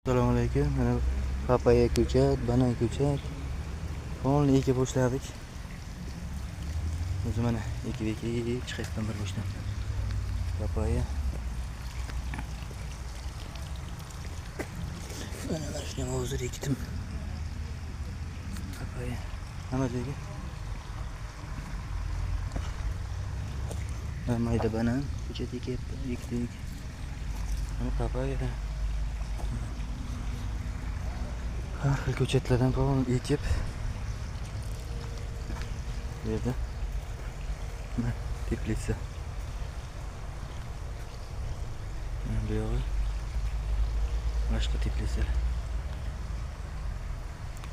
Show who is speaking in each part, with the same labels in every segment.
Speaker 1: Assalomu alaykum. Mana papaya ko'chat, banan ko'chat. Polni ekib boshladik. O'zi mana ekib chiqayotgan bir boshdan. Papaya. Mana shuni hozir ekdim. Papaya. Nima deydi? Mayda banan ko'chat ekdik. Mana papaya. Har xil ko'chatlardan polni ekib bu yerda mana teplitsa. Bu yog'i boshqa teplitsalar.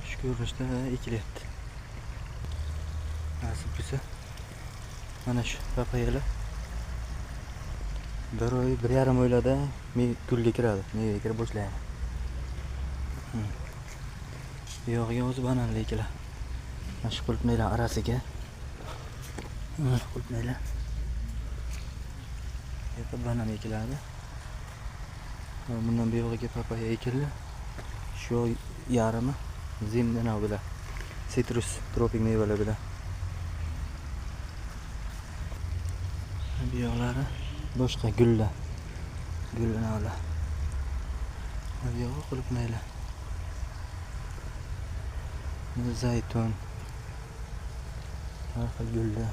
Speaker 1: Shu ko'rinishda ekilyapti. Nasib bo'lsa mana shu papayalar 1,5 oylarda gulga kiradi, mevaga kira boshlaydi. Bu yog'iga o'zi bananlar ekiladi. Mana shu qulupnaylar arasiga qulupnaylar yerda banan ekiladi. Bundan bu yog'iga papaya ekildi. Shu yarimi zimdan bilan sitrus tropik mevalar bilan. Bu yoqlari boshqa gullar. Gullar. Bu yog'i qulupnaylar. Zaytun. Har xil gullar.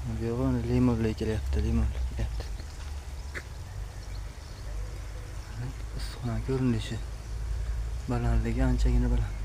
Speaker 1: Bu yog'i limonlar ekilyapti, limon ekilyapti. Issiqxona ko'rinishi balandligi anchagina baland.